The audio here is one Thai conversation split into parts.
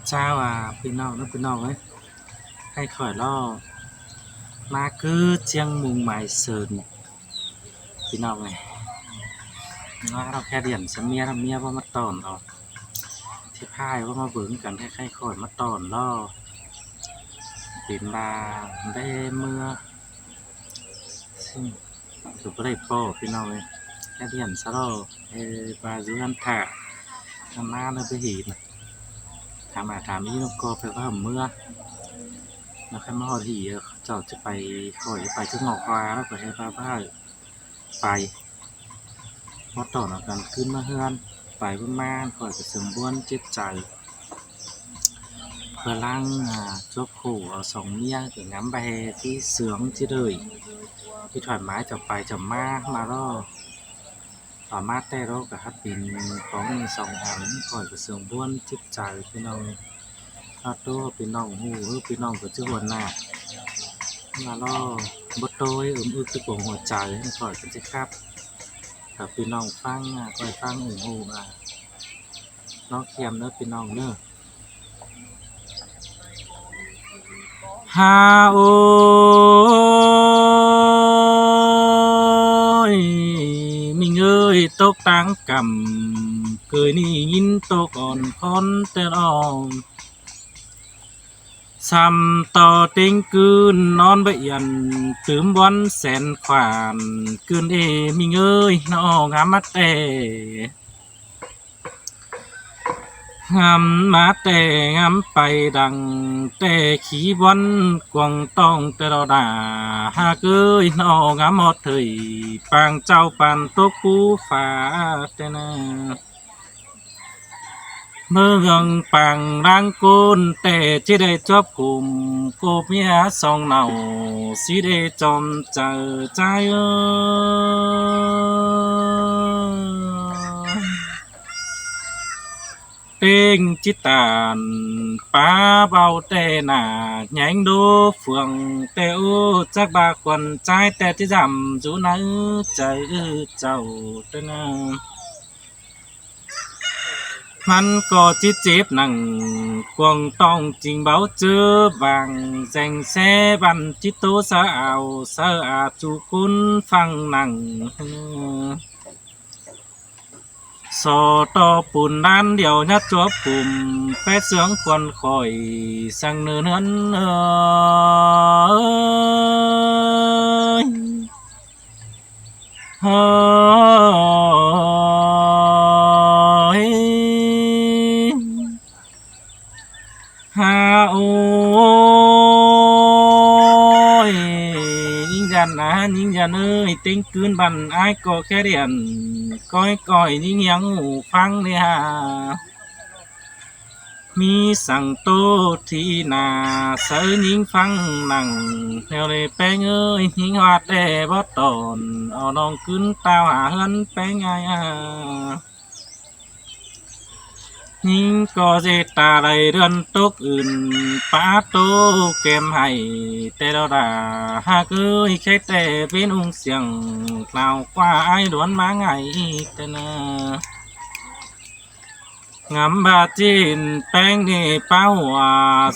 เจ้าพี่น้องนะพี่น้องเอ้ยให้ข่อยล่อมาคือเจียงมุงหมายเสิร์นพี่น้องไงว่าเราแค่เดียนสเมียทำเมียว่ามาตอนเราที่พายว่ามาเบิ่งกันให้ข่อยมาตอนล่อเป็นบาได้เมื่อซึ่งคือบ่ได้พ่อพี่น้องเลยแค่เดียนซะล่อบาอยู่กันถ่าทำมาเลยไปเห็นถามอีนกก็ไปว่าเมื่อแล้วแค่มาหอดหีเจ้าจะไปข่อยจะไปที่งอกควาแล้วก็ให้ป้าไปพอต่อแล้วกันขึ้นมาเฮือนไปประมาณข่อยก็สมบูรณ์จิตใจเพื่อล้างจบขู่เอาสองเมียถึงน้ำไปที่เสืองที่เลยที่ถอยไม้จะไปจะมาล่อต่อมาแต่รกับฮับปินของมีสองอันข่อยก็สมบูรณ์จิตใจพี่น้องถ้าตัวพี่น้องหูพี่น้องก็จะหัวหน้ามาล่อบดโต้ยอึกตัวหัวใจข่อยก็จะครับถ้าพี่น้องฟังข่อยฟังหูน้องเคียมเนื้อพี่น้องเนื้อฮาโอยมิงเอ้ยตกตังกำเคยนี่ยินตกอ่อนคอนแต่นองซ้ำต่อเต็งคืนนอนบ่ยันตื่มวันแสนขวานคืนมิงเอ้ยน้องงามมาแต่งามมาแต่งามไปดังแต่ขี้วันกวงต้องแต่เราด่าหากเอ้ยน้องงามหมดเถยปางเจ้าปันตกปูฟ้าแต่นาเมื่องปังร่างกุนแต่ที่ได้จบกลุ่มกูเมียสองเหนาสิได้จอมเจอใจเต็งจิตานป้าเบาแต่หนาแยงดูเฟืองแต่จักบาควันใจแต่ที่จำจูนั้นใจเจ้าเต้นมันก็จิตเจ็บหนังกวงต้องจริงเบาเจอบางแจงแสบันจิตโตสาวสะอาดจุกุนฟังหนังสอต่อปุ่นนั้นเดียวนัดจบกลุ่มแปดเสืองควันคอยสั่งเนื้อนั้นเฮ้ยฮาโอ้ยยิ่งยันยิ่งยันเอ้ยติ้งคืนบันไอ้ก็แค่เรียนก้อยยิ่งยังหูฟังเนี่ยมีสั่งโตที่นาเสือยิงฟังหนังแนวเลยแป้งเอ้ยยิงวาดได้บ่ตอนเอาน้องขึ้นตาหาเฮือนแป้งไงยิงก็เจตาไรเรือนตกอื่นป้าโตเกมให้แต่เราด่าหากเอ้ยแค่แต่เป็นองเสียงกล่าวกว่าไอ้ดวนมาไงแต่นางามบาจินแป้งนี่เป้า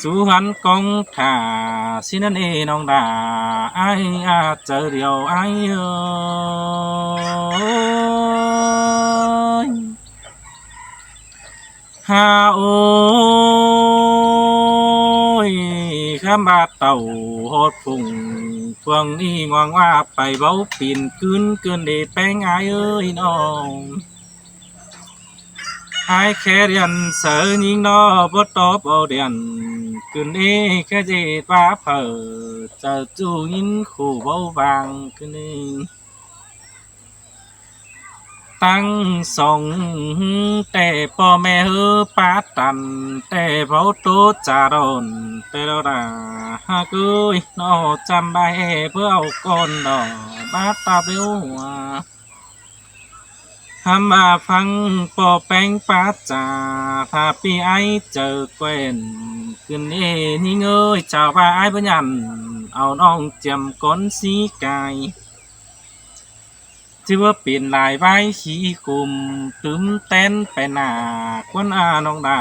สู้หันกองถ่าสินั่นน้องด่าไอ้เจอเดียวไอ้ฮาโอ้ยข้ามบาเต่าโหดฝุ่งเฟืองนี่งวงว่าไปเบาปีนคืนเกินเดแป้งไอ้เอ้ยน้องไอ้แค่เรียนเสือยิงนอบตอบเอาเดียนคืนนี้แค่จีป้าเผอจะจูยินขู่เบาบางคืนนี้ตั้งสองแต่พ่อแม่ป้าตันแต่เผาโตจารอนแต่เราด่าหากเอ้ยนอจำใบเพื่อเอาก้อนดอกมาตาเบี้ยวทำมาฟังปอแป้งป้าจ่าพาปีไอเจอเกวนคืนนี้นี่เงยเจ้าป้าไอ้ปัญญันเอาน้องเจียมก้นสีกาย chứว่าเปลี่ยนลายใบขี้คุมตึมเต้นไปหน้าควนอาน้องดา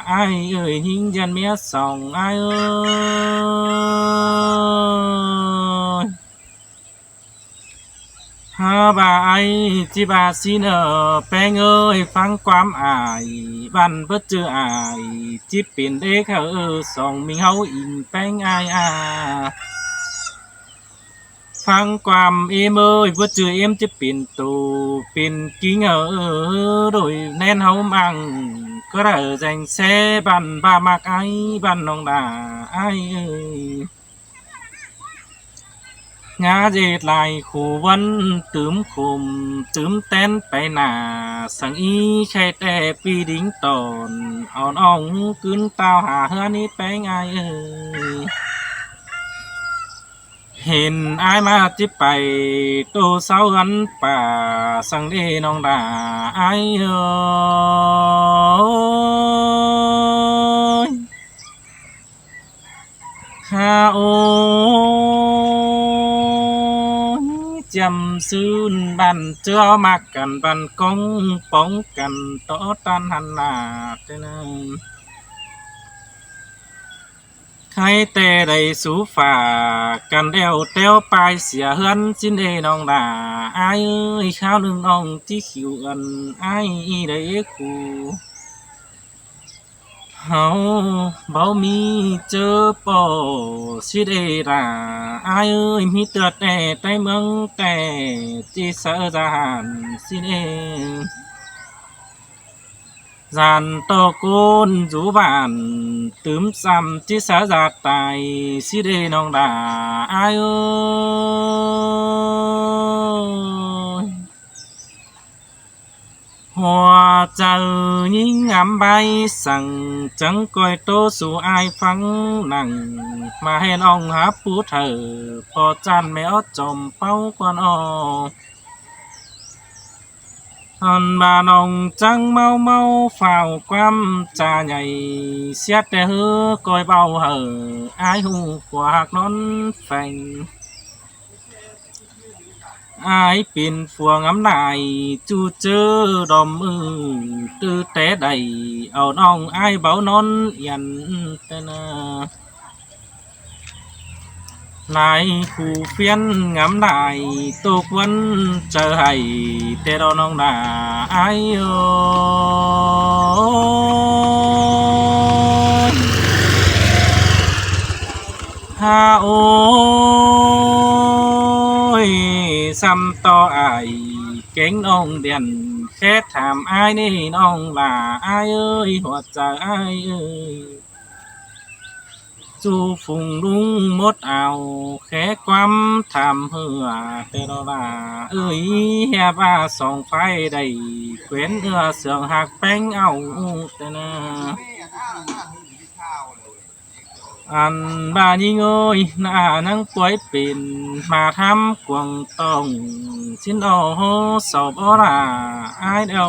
ไอ้ายเอ้ยหิงยันเมียสองไอ้ายเอ้ยฮาบาไอจิบาซีเนอแป้งเอ้ยฟังความอายบันเพื่อเจออายจิบเป็นเด็กเออสองมิงเฮาอิงแป้งอายฟังความเอ็มเอ้ยว่าเจอเอ็มจะเป็นตูเป็นกิ้งโดยแน่นเฮามังก็ได้แจงเซบันบามากไอบันน้องดาไอเอ้ยงาเจดลายคู่วันตืมคุมตืมเต้นไปหน้าสังอีใช่แต่ปีดิ้งตอนอ่อนอ่องกึนตาวหาเฮือนี้ไปไงเอ้ยเห็นอายมาจิไปโตเสาอันป่าสังเดน้องดาอายเอ้ยข้าโอ้ยจำซื่นบันเจ้ามักกันบันกงป้องกันต่อตันหันหน้าเจ้านั้นใครแต่ได้สู่ฝ่ากันเดวเต้วปลายเสียเฮือนสิ้นเดน้องดาอายเอ้ยข้าวหนึ่งน้องที่ขิวอันอายได้คู่เฮาเบามีเจอปอสิเดราอายเอ้ยมีเตือแต่เมืองแต่ที่เสะจานสิเดจานโตโกนจูบานตืมซ้ำที่สะจาตายสิเดน้องดาอายเอ้ย หัวใจยิ่งงามใบสั่งจังก้อยโตสู่อายฟังนั่งมาให้น้องหาผู้เธอพอจันแมวจมเป้ากวนออันบาน้องจังเมาเฝ้าความจ่าใหญ่เสียแต่เฮือก้อยเบาเหออายหูกวากนอนแฝง อายเป็นฝัวงำนายจูเจอดอมมือตื้อแต่ใดเอาน้องอายเบานอนยันแต่นาลายคู่เฟียนงำนายตกวันเจอให้แต่เราน้องดาอายโอยฮาโอยซ้ำต่ออายเก่งน้องเดียนแค่ถามอายนี่น้องลาอายเอ้ยหัวใจอายเอ้ยจูฝุ่งลุงมดเอาแค่ความทำเหือแต่เราลาเอ้ยแฮบ้าส่องไฟได้เขวนเอื้อเสืองหักแป้งเอาแต่นา อันบายิงเอ้ยหน้านังป่วยเป็นมาทำกวางต้องชิ้นโอโหสอบอราอายเดา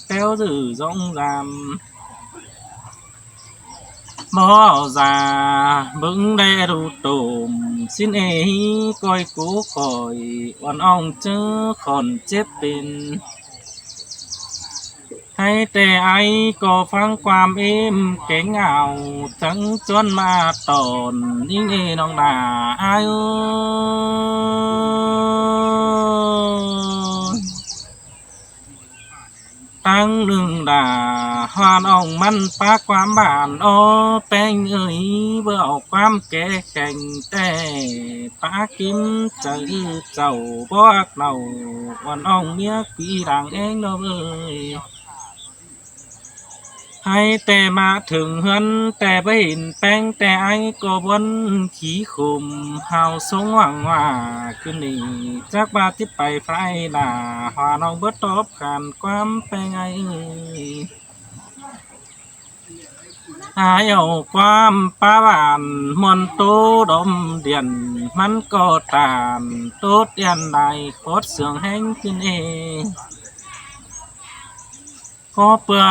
เต้วจือจงจำบ่จาบึงได้ดูตุ่มสิ้นเอก้อยกูคอยวันอ่องเจอคนเจ็บเป็นให้แต่ไอก็ฟังความเอ็มเก่งเอาทั้งจนมาตอนยิ่งเอน้องดาอายเอ้ยตั้งหนึ่งดาฮานอ่องมันปากความบานโอแป้งเอ้ยเบื่อเอาความแก่แข่งแต่ปากิมจะเจ้าบอกเราวันอ่องเมียปีดังเองเนาะเอ้ย ให้แต่มาถึงเฮือนแต่ไม่เห็นแป้งแต่ไอ้ก็บนขี้คุมเฮาสงหวังว่าคืนนี้จากบาที่ไปไฟด่าหาน้องเบิดตอบขันความแปลงไงหายเอาความป้าบานมวนโตดมเดียนมันก็ตามโตดเดียนได้โคตรเสืองแห้งขึ้นเอง có bữa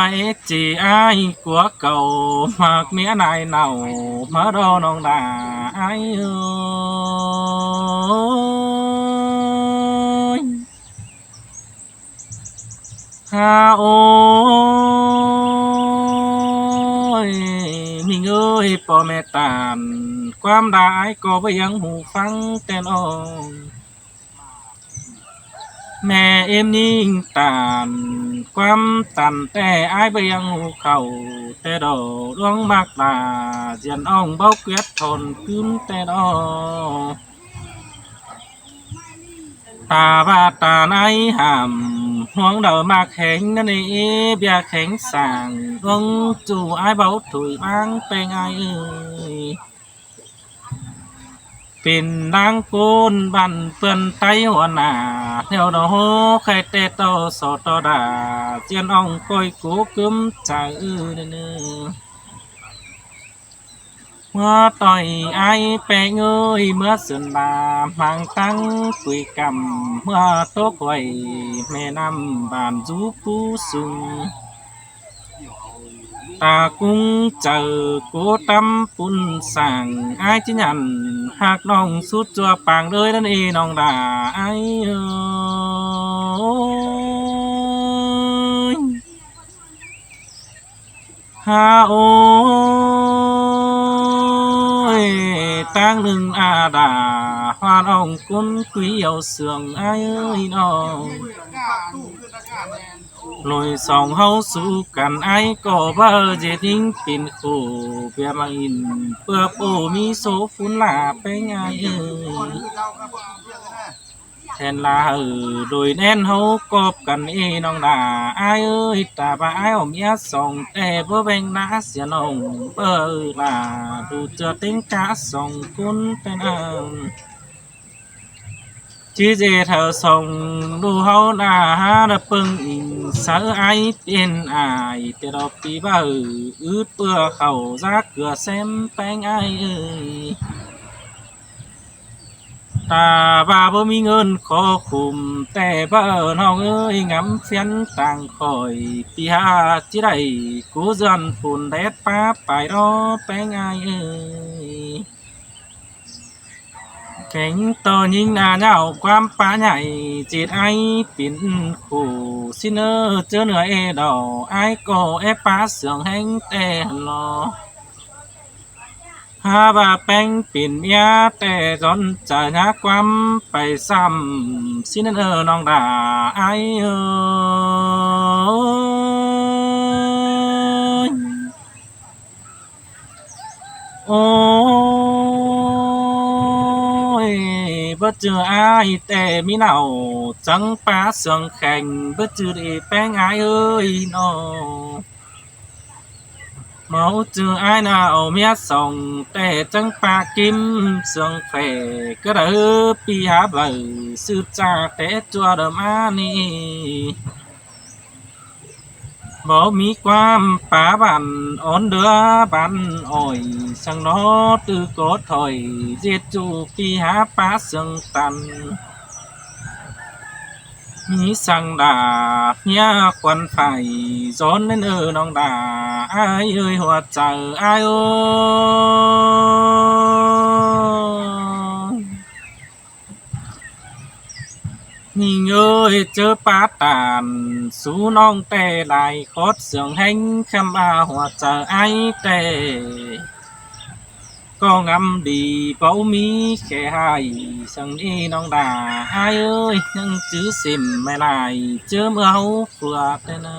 chị ai của cậu mặc mía này nào mở đồ nông đà ai ơi โอ้ยมิงเอ้ยพ่อแม่ตานความได้ก็บ่ยังหูฟังแต่น้องแม่เอ็มยิ่งตานความตันแต่อายบ่ยังหูเข้าแต่ดอกดวงมากตาเจียนอ่องเบาเกวียดทนขึ้นแต่ดอก ตาบาตาในหำห่วงเดิมมาแข็งนั่นเองเบียแข็งสั่งวงจู่ไอ้เบาถุยบางเป็นไงเอ้ยเป็นนางปูนบันเปื่อนไตหัวหน้าเที่ยวดอกใครเตะโตสอตอดาเจียนอ่องก้อยกูกึมใจเนื้อ เมื่อต่อยไอแปงเอ้ยเมื่อสุนบามังตั้งคุยกำเมื่อโตกไว้แม่น้ำบานจูปูสุงตากุ้งเจอโกตำปุ่นสั่งไอจิญันหากน้องสุดจัวปางเลยนั่นเองน้องด่าไอเอ้ยฮาโอ tang lưng đà hoa ông quân quý yêu sương ai ơi nó lối sòng hậu su cần ai có bờ dễ tính pin khổ bia mang in bữa bổ mi số phun là bên ai ơi thèn là đôi nén hậu cọp cần y nong đà ai ơi ta bà ai ôm nhát sòng tè bữa bên nã xiên ông bơ là đủ cho tính cá sòng cún tên chỉ dễ thở sòng đủ hậu đà đập bưng in sợ ai tiền ai tê đọc tí bà ướt bữa khẩu ra cửa xem bên ai ơiตาบาบ่มีเงินขอคุมแต่บ่น้องเอ้ยงำเฟียนต่างคอยปีหาจิได้กูเดือนฝุ่นแดดป้าไปรอแป้งไอเอ้ยแข่งต่อยิงหน้าเหงาความป้าใหญ่จิตไอปิ่นขู่ซิเนอร์เจอเหนือเอดอไอก็เอป้าเสืองแห้งแต่รอหาว่าแป้งปิ่นยาแต่จนจะหาความไปซ้ำสินั่นน้องด่าไอเออโอ้ยบ่เจอไอแต่มีเนาจังป้าเสืองแข่งบ่เจอได้แป้งไอเอ้ยน้อmáu chưa ai nào biết sống để chẳng pa kim sương phè cứ đỡ pi há bờ sư cha để chua đầm ani bỏ mi quam phá bàn ổn đứa bàn ỏi sang nó từ cốt thổi giết chu pi há phá sương tànมีสั่งด่าเนี่ยควันไฟซ้อนนั่นน้องด่าไอ้เอ้ยหัวใจไอ้โอ้นี่เอ้ยเจอป้าตานสู้น้องแต่ไหลคดเสียงแห้งคำอาหัวใจไอ้แต่ก็งำดีเป้ามีแค่ให้สังนี้น้องด่าไอ้เอ้ยยังจื้อสิมไม่ไหลเจอเมื่อเขาเฟือแต่นะ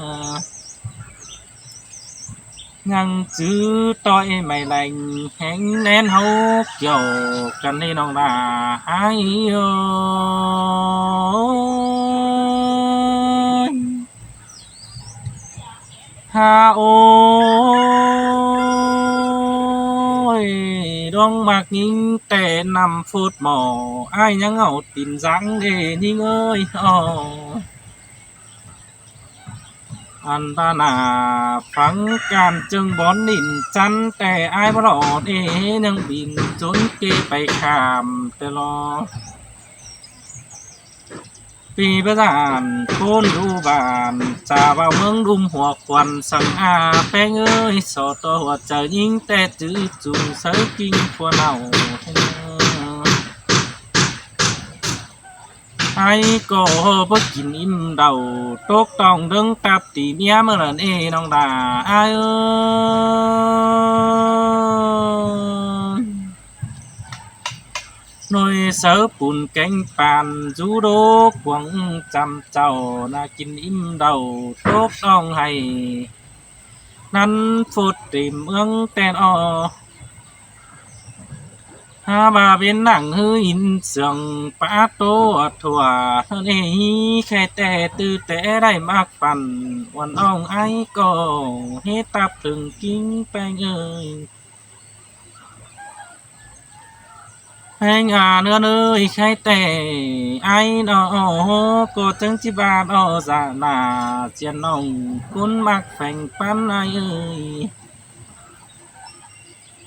ยังจื้อต่อยไม่แรงแห้งแน่นเขาเกี่ยวกันนี่น้องด่าไอ้เอ้ยฮาโอดวงมากยิ่งแต่นำฟุตหมอไอ้ยังเอาตินจังเดยิ่งเอ้ยอ๋ออันตานาฟังการจึงบอนนินจันแต่ไอ้บรอดยังบินจนเกไปขามแต่รอปีประดานโคนดูบานจ่าว่าเมืองรุมหัวควันสังอาแป้งเอ้ยสอตัวหัวใจยิ่งแต่จื้อจูเสือกิ้งพวเนา ai có bất kín im đầu tốt tòng đứng tập tỉ mía mơ lần ê nong đà ai ơi nồi sớ bùn cánh bàn rú đô quăng chăm chầu na kín im đầu tốt tòng hay năn phụt tìm ương tên o bà bên nặng hư in sườn bá tô thua thân ấy khe tè tư tè đại mạc phần quần ông ai có hết tạp từng kinh banh ơi anh nữa ơi khai tè ai nó có chẳng chỉ ba đó giả là chiến ông cún mặc phành pan ai ơi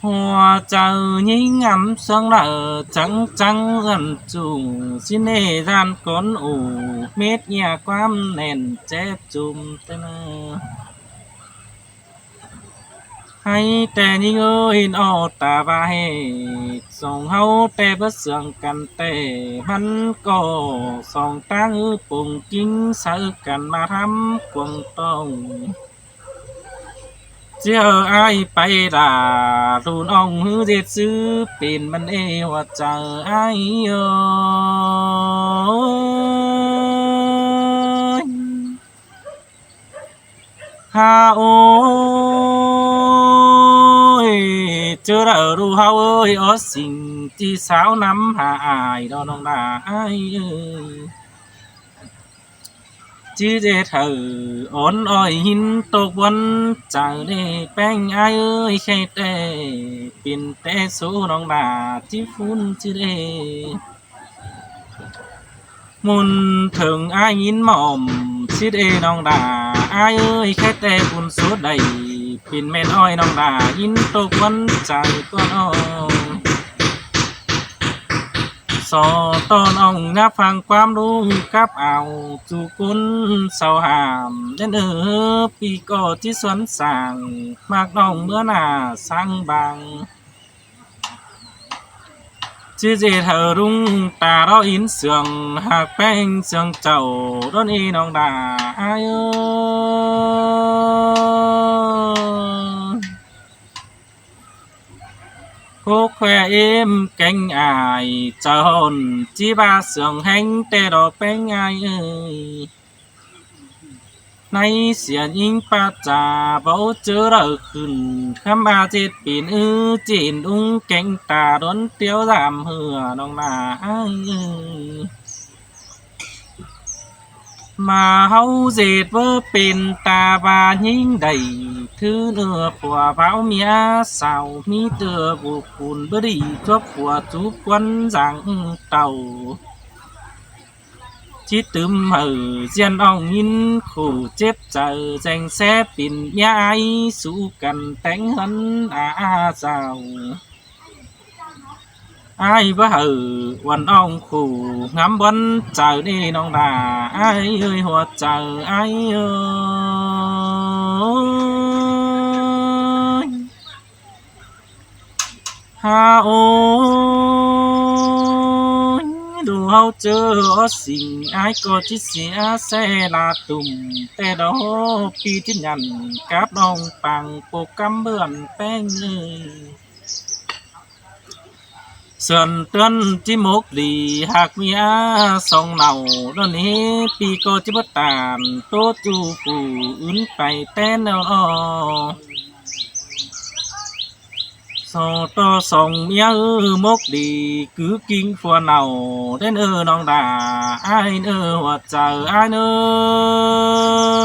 hoa chờ nhí ngắm sương nở trắng trắng ẩn chủ xin nề gian con ủ mết nhà quam nền chép chùm tên hay tè nhí ơi nó ta ba hè song hâu tè bất sương cần tè hắn có song ta ư bùng kinh sợ cần mà thăm quần tông chưa aiไปด่ารูนองหือเจ็ดซื้อเป็นมันเอว่าเจอไอ้เอ้ยฮาโอ้ยเจอแล้วรู้เฮาเอ้ยอ๋อสิ่งที่สาวนำหาอายดอนน้องด่าไอ้เอ้ยchứ dễ thở ổn ỏi hin tục quân chờ để bánh ai ơi khe tê pin tê số nong đà chỉ phun chứ để môn thường ai nhìn mỏm chứ để nong đà ai ơi khe tê phun số đầy pin men oi nong đà nhìn tục quân chờ con oi so tôn ông ngáp phang quam đu cáp ảo chu cún sau hàm đến ở pi co chỉ xuân sàng mạc đồng bữa nà sang bằng chứ dễ thở rung ta đó in sườn hạc beng sườn chầu đón y nong đà ai ơi cô khoe em cánh ai chờ hồn chỉ ba sườn hành tê đỏ bánh ai ơi nay xiên in pa trà bảo chớ đỡ khẩn khám ba chết pin ư chín ung cánh ta đón tiêu giảm hừa nong là ai ơi mà hấu dệt vỡ pin ta và nhính đầy thứ nửa của báo mía sao mi tựa vụ phun bơ đi chốt của chú quân giang tàu chỉ tùm hở gian ông nhìn khổ chép chờ dành xe pin mía ai su cần tánh hấn rào ai với hở quần ông khổ ngắm bắn chờ đi nong đà ai ơi hoạt chờ ai ơi ha ôi đủ hao chớ xin ai có chiếc xe là tùm tè đó pi tin nhằn cáp đông bằng bộ cắm bươn pen ơi sườn trơn chỉ một đi hạc mía sông nào đó nè pi cô chỉ bất tàn tốt chu phù ứng phải tên đâu so to sông mía mốc đi cứ kinh phù nào đến nong đà ai chờ ai nữa